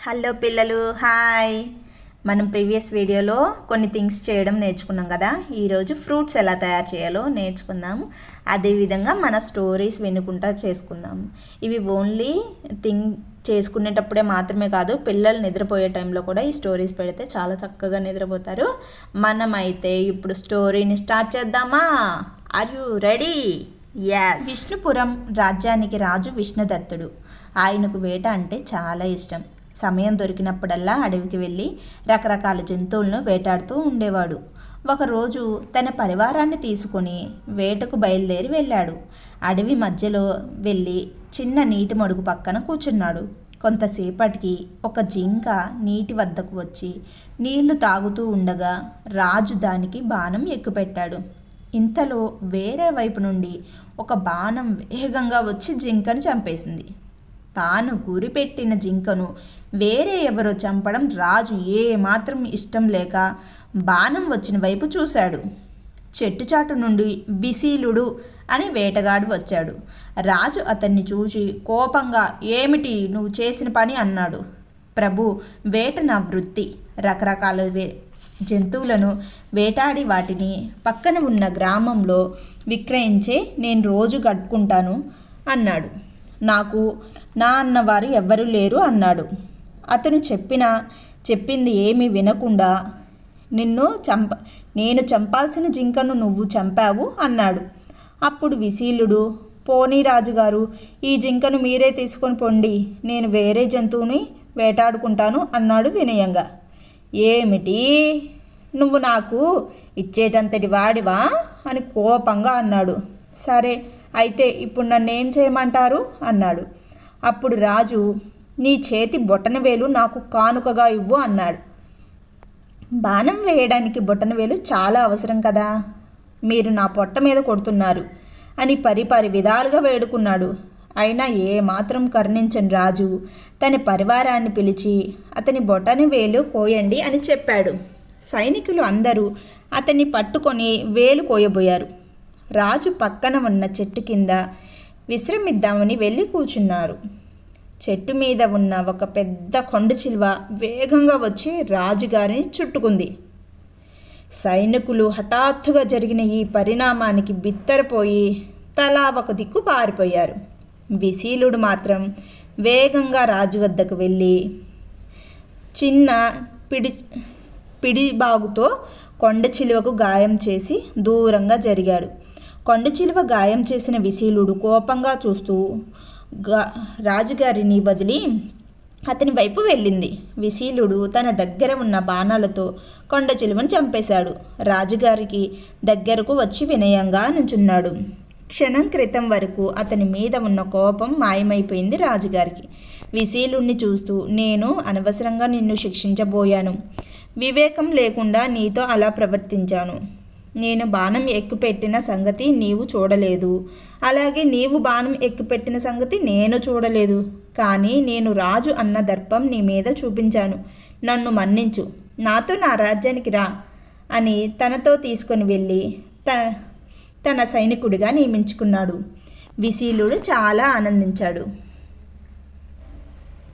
Hello పిల్లలు, hi. మనం previous వీడియోలో కొన్ని థింగ్స్ చేయడం నేర్చుకున్నాం కదా. ఈరోజు ఫ్రూట్స్ ఎలా తయారు చేయాలో నేర్చుకుందాం. అదేవిధంగా మన స్టోరీస్ వినుకుంటా చేసుకుందాం. ఇవి ఓన్లీ చేసుకునేటప్పుడే మాత్రమే కాదు, పిల్లలు నిద్రపోయే టైంలో కూడా ఈ స్టోరీస్ పెడితే చాలా చక్కగా నిద్రపోతారు. మనమైతే ఇప్పుడు స్టోరీని స్టార్ట్ చేద్దామా? Are you ready? Yes. Vishnupuram రాజ్యానికి రాజు విష్ణుదత్తుడు. ఆయనకు వేట అంటే చాలా ఇష్టం. సమయం దొరికినప్పుడల్లా అడవికి వెళ్ళి రకరకాల జంతువులను వేటాడుతూ ఉండేవాడు. ఒకరోజు తన పరివారాన్ని తీసుకొని వేటకు బయలుదేరి వెళ్ళాడు. అడవి మధ్యలో వెళ్ళి చిన్న నీటి మడుగు పక్కన కూర్చున్నాడు. కొంతసేపటికి ఒక జింక నీటి వద్దకు వచ్చి నీళ్లు తాగుతూ ఉండగా రాజు దానికి బాణం ఎక్కుపెట్టాడు. ఇంతలో వేరే వైపు నుండి ఒక బాణం వేగంగా వచ్చి జింకను చంపేసింది. తాను గురిపెట్టిన జింకను వేరే ఎవరో చంపడం రాజు ఏమాత్రం ఇష్టం లేక బాణం వచ్చిన వైపు చూశాడు. చెట్టుచాటు నుండి విశీలుడు అని వేటగాడు వచ్చాడు. రాజు అతన్ని చూసి కోపంగా, ఏమిటి నువ్వు చేసిన పని అన్నాడు. ప్రభు, వేట నా వృత్తి. రకరకాల జంతువులను వేటాడి వాటిని పక్కన ఉన్న గ్రామంలో విక్రయించే నేను రోజు గడుపుకుంటాను అన్నాడు. నాకు నా అన్నవారు ఎవ్వరూ లేరు అన్నాడు. అతను చెప్పింది ఏమీ వినకుండా నేను చంపాల్సిన జింకను నువ్వు చంపావు అన్నాడు. అప్పుడు విశీలుడు, పోనీ రాజుగారు, ఈ జింకను మీరే తీసుకొని పొండి, నేను వేరే జంతువుని వేటాడుకుంటాను అన్నాడు వినయంగా. ఏమిటి, నువ్వు నాకు ఇచ్చేటంతటి వాడివా అని కోపంగా అన్నాడు. సరే అయితే ఇప్పుడు నన్నేం చేయమంటారు అన్నాడు. అప్పుడు రాజు, నీ చేతి బొటనవేలు నాకు కానుకగా ఇవ్వు అన్నాడు. బాణం వేయడానికి బొటనవేలు చాలా అవసరం కదా, మీరు నా పొట్ట మీద కొడుతున్నారు అని పరిపరి విధాలుగా వేడుకున్నాడు. అయినా ఏమాత్రం కరుణించని రాజు తన పరివారాన్ని పిలిచి అతని బొటనవేలు కోయండి అని చెప్పాడు. సైనికులు అందరూ అతన్ని పట్టుకొని వేలు కోయబోయారు. రాజు పక్కన ఉన్న చెట్టు కింద విశ్రమిద్దామని వెళ్ళి కూర్చున్నారు. చెట్టు మీద ఉన్న ఒక పెద్ద కొండ చిలువ వేగంగా వచ్చి రాజుగారిని చుట్టుకుంది. సైనికులు హఠాత్తుగా జరిగిన ఈ పరిణామానికి బిత్తరపోయి తలా ఒక దిక్కు పారిపోయారు. విశీలుడు మాత్రం వేగంగా రాజు వద్దకు వెళ్ళి చిన్న పిడిబాగుతో కొండ చిలువకు గాయం చేసి దూరంగా జరిగాడు. కొండ చిలువ గాయం చేసిన విశీలుడు కోపంగా చూస్తూ రాజుగారిని వదిలి అతని వైపు వెళ్ళింది. విశీలుడు తన దగ్గర ఉన్న బాణాలతో కొండ చిలువను చంపేశాడు. రాజుగారికి దగ్గరకు వచ్చి వినయంగా నుంచున్నాడు. క్షణం క్రితం వరకు అతని మీద ఉన్న కోపం మాయమైపోయింది రాజుగారికి. విశీలుణ్ణి చూస్తూ, నేను అనవసరంగా నిన్ను శిక్షించబోయాను. వివేకం లేకుండా నీతో అలా ప్రవర్తించాను. నేను బాణం ఎక్కుపెట్టిన సంగతి నీవు చూడలేదు, అలాగే నీవు బాణం ఎక్కుపెట్టిన సంగతి నేను చూడలేదు. కానీ నేను రాజు అన్న దర్పం నీ మీద చూపించాను. నన్ను మన్నించు, నాతో నా రాజ్యానికి రా అని తనతో తీసుకొని వెళ్ళి తన సైనికుడిగా నియమించుకున్నాడు. విశీలుడు చాలా ఆనందించాడు.